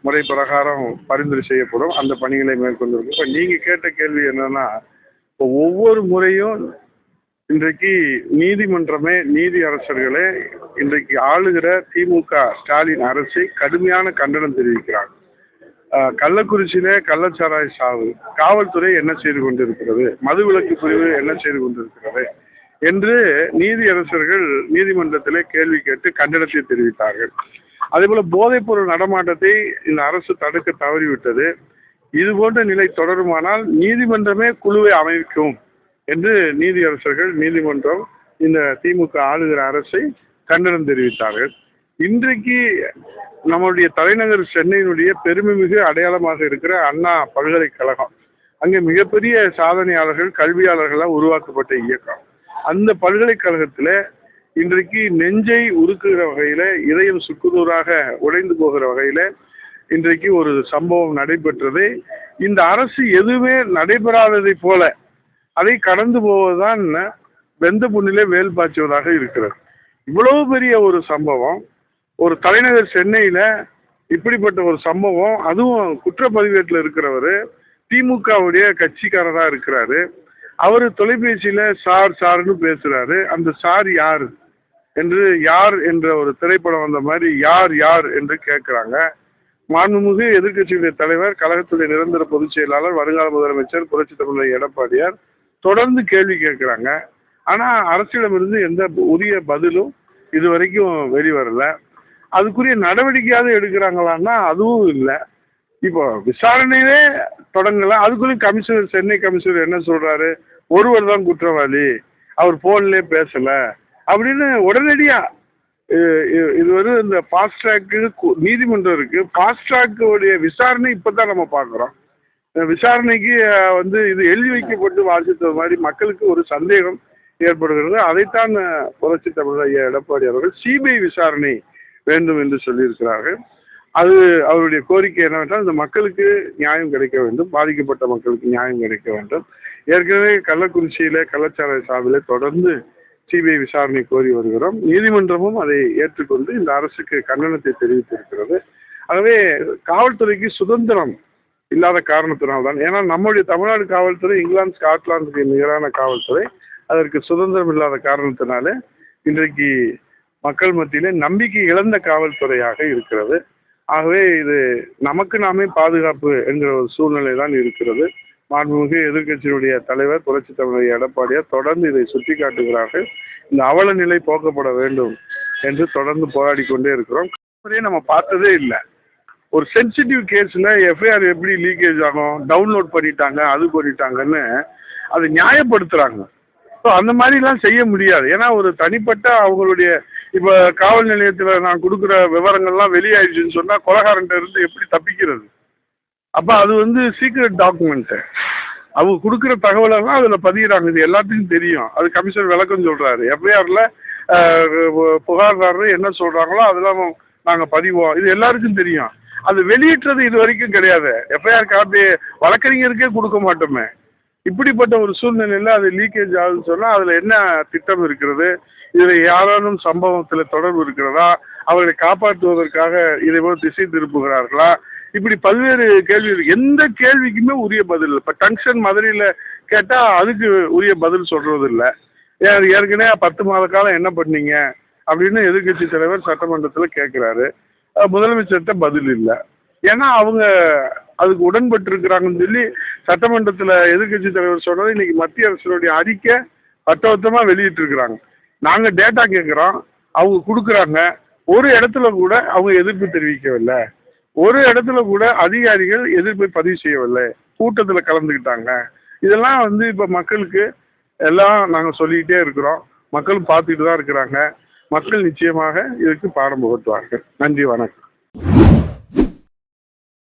முறை பிரகாரம் பரிந்துரை செய்யப்படும். அந்த பணிகளை மேற்கொண்டிருக்கும். இப்போ நீங்கள் கேட்ட கேள்வி என்னன்னா, இப்போ ஒவ்வொரு முறையும் இன்றைக்கு நீதிமன்றமே நீதி அரசர்களே இன்றைக்கு ஆளுகிற திமுக ஸ்டாலின் அரசை கடுமையான கண்டனம் தெரிவிக்கிறாங்க. கள்ளக்குறிச்சியிலே கள்ளச்சாராய சாவு, காவல்துறை என்ன செய்து கொண்டிருக்கிறது, மதுவிலக்கு பிரிவு என்ன செய்து கொண்டிருக்கிறது என்று நீதி அரசர்கள் நீதிமன்றத்திலே கேள்வி கேட்டு கண்டனத்தை தெரிவித்தார்கள். அதேபோல போதைப்பொருள் நடமாட்டத்தை இந்த அரசு தடுக்க தவறிவிட்டது. இது போன்ற நிலை தொடருமானால் நீதிமன்றமே குழுவை அமைக்கும் என்று நீதி அரசர்கள் நீதிமன்றம் இந்த திமுக ஆளுகிற அரசை கண்டனம் தெரிவித்தார்கள். இன்றைக்கு நம்முடைய தலைநகர் சென்னையினுடைய பெருமைமிகு அடையாளமாக இருக்கிற அண்ணா பல்கலைக்கழகம், அங்கே மிகப்பெரிய சாதனையாளர்கள் கல்வியாளர்களால் உருவாக்கப்பட்ட இயக்கம். அந்த பல்கலைக்கழகத்தில் இன்றைக்கு நெஞ்சை உருக்குகிற வகையில், இதயம் சுக்குநூறாக உடைந்து போகிற வகையில் இன்றைக்கு ஒரு சம்பவம் நடைபெற்றது. இந்த அரசு எதுவுமே நடைபெறாததை போல அதை கடந்து போவதுதான் வெந்த புண்ணிலே வேல் பாய்ச்சுவதாக இருக்கிறது. இவ்வளவு பெரிய ஒரு சம்பவம், ஒரு தலைநகர் சென்னையில் இப்படிப்பட்ட ஒரு சம்பவம், அதுவும் குற்றப்பதிவேட்டில் இருக்கிறவர் திமுகவுடைய கட்சிக்காரராக இருக்கிறாரு. அவர் தொலைபேசியில் சார்னு பேசுகிறாரு. அந்த சார் யார் என்று, யார் என்ற ஒரு திரைப்படம் வந்த மாதிரி யார் என்று கேட்குறாங்க. மாண்புமிகு எதிர்க்கட்சியுடைய தலைவர், கழகத்துடைய நிரந்தர பொதுச் செயலாளர், வருங்கால முதலமைச்சர் புரட்சி தமிழர் எடப்பாடியார் தொடர்ந்து கேள்வி கேட்குறாங்க. ஆனால் அரசிடமிருந்து எந்த உரிய பதிலும் இது வரைக்கும் வெளிவரல. அதுக்குரிய நடவடிக்கையாவது எடுக்கிறாங்களான்னா அதுவும் இல்லை. இப்போ விசாரணையே தொடங்கலை. அதுக்குள்ளேயும் கமிஷனர், சென்னை கமிஷனர் என்ன சொல்கிறாரு, ஒருவர் தான் குற்றவாளி, அவர் ஃபோன்லேயே பேசலை அப்படின்னு உடனடியாக இது ஒரு இந்த ஃபாஸ்ட் ட்ராக்கு நீதிமன்றம் இருக்குது. ஃபாஸ்ட் ட்ராக்குடைய விசாரணை இப்போ தான் நம்ம பார்க்குறோம். விசாரணைக்கு இது எழுதி வைக்கப்பட்டு வாசித்தது மாதிரி மக்களுக்கு ஒரு சந்தேகம் ஏற்படுகிறது. அதைத்தான் புரட்சி தமிழர் ஐயா எடப்பாடி அவர்கள் சிபிஐ விசாரணை வேண்டும் என்று சொல்லியிருக்கிறார்கள். அது அவருடைய கோரிக்கை என்னவென்றால் இந்த மக்களுக்கு நியாயம் கிடைக்க வேண்டும், பாதிக்கப்பட்ட மக்களுக்கு நியாயம் கிடைக்க வேண்டும். ஏற்கனவே கள்ளக்குறிச்சியிலே கள்ளச்சாராய சாவிலே தொடர்ந்து சிபிஐ விசாரணை கோரி வருகிறோம். நீதிமன்றமும் அதை ஏற்றுக்கொண்டு இந்த அரசுக்கு கண்டனத்தை தெரிவித்திருக்கிறது. ஆகவே காவல்துறைக்கு சுதந்திரம் இல்லாத காரணத்தினால்தான், ஏன்னா நம்முடைய தமிழ்நாடு காவல்துறை இங்கிலாந்து ஸ்காட்லாந்துக்கு நிகரான காவல்துறை, அதற்கு சுதந்திரம் இல்லாத காரணத்தினாலே இன்றைக்கு மக்கள் மத்தியிலே நம்பிக்கை இழந்த காவல்துறையாக இருக்கிறது. ஆகவே இது நமக்கு நாமே பாதுகாப்பு என்கிற ஒரு சூழ்நிலை தான் இருக்கிறது. மாண்புமிகு எதிர்க்கட்சியினுடைய தலைவர் புரட்சி தமிழர் எடப்பாடியார் தொடர்ந்து இதை சுட்டி காட்டுகிறார்கள். இந்த அவல நிலை போக்கப்பட வேண்டும் என்று தொடர்ந்து போராடி கொண்டே இருக்கிறோம். நம்ம பார்த்ததே இல்லை. ஒரு சென்சிட்டிவ் கேஸில் எஃப்ஐஆர் எப்படி லீக்கேஜ் ஆகும், டவுன்லோட் பண்ணிட்டாங்க, அது பண்ணிட்டாங்கன்னு அது நியாயப்படுத்துகிறாங்க. ஸோ அந்த மாதிரிலாம் செய்ய முடியாது. ஏன்னா ஒரு தனிப்பட்ட அவங்களுடைய இப்போ காவல் நிலையத்தில் நான் கொடுக்குற விவரங்கள்லாம் வெளியாயிடுச்சுன்னு சொன்னால் கொலைகாரன்ட்ட இருந்து எப்படி தப்பிக்கிறது? அப்போ அது சீக்ரெட் டாக்குமெண்ட்டு. அவங்க கொடுக்குற தகவலெல்லாம் அதில் பதிகிறாங்க. இது எல்லாத்துக்கும் தெரியும். அது கமிஷனர் விளக்கம் சொல்கிறாரு. எஃப்ஐஆரில் புகார்தாரர் என்ன சொல்கிறாங்களோ அதெல்லாம் நாங்கள் பதிவோம். இது எல்லாருக்கும் தெரியும். அது வெளியிட்டது இது வரைக்கும் கிடையாது. எஃப்ஐஆர் காப்பி வழக்கறிஞருக்கே கொடுக்க மாட்டோமே. இப்படிப்பட்ட ஒரு சூழ்நிலையில் அது லீக்கேஜ் ஆகுதுன்னு சொன்னால் அதில் என்ன திட்டம் இருக்கிறது, இதில் யாராலும் சம்பவத்தில் தொடர்பு இருக்கிறதா, அவர்களை காப்பாற்றுவதற்காக இதை போல் திசை திருப்புகிறார்களா, இப்படி பல்வேறு கேள்வி. எந்த கேள்விக்குமே உரிய பதில். இப்போ டங்ஷன் மதுரையில் கேட்டால் அதுக்கு உரிய பதில் சொல்கிறது இல்லை. ஏற்கனவே 10 மாத காலம் என்ன பண்ணீங்க அப்படின்னு எதிர்க்கட்சி தலைவர் சட்டமன்றத்தில் கேட்குறாரு. முதலமைச்சர்கிட்ட பதில் இல்லை. ஏன்னா அவங்க அதுக்கு உடன்பட்டு இருக்கிறாங்கன்னு சொல்லி சட்டமன்றத்தில் எதிர்க்கட்சி தலைவர் சொன்னது இன்னைக்கு மத்திய அரசுடைய அறிக்கை வட்டவட்டமாக வெளியிட்டிருக்கிறாங்க. நாங்கள் டேட்டா கேட்குறோம், அவங்க கொடுக்குறாங்க. ஒரு இடத்துல கூட அவங்க எதிர்ப்பு தெரிவிக்கவில்லை. ஒரு இடத்துல கூட அதிகாரிகள் எதிர்ப்பை பதிவு செய்யவில்லை. கூட்டத்தில் கலந்துக்கிட்டாங்க. இதெல்லாம் இப்போ மக்களுக்கு எல்லாம் நாங்கள் சொல்லிக்கிட்டே இருக்கிறோம். மக்களும் பார்த்துக்கிட்டு தான் இருக்கிறாங்க. மக்கள் நிச்சயமாக இதற்கு பாடம் புகட்டுவார்கள். நன்றி, வணக்கம்.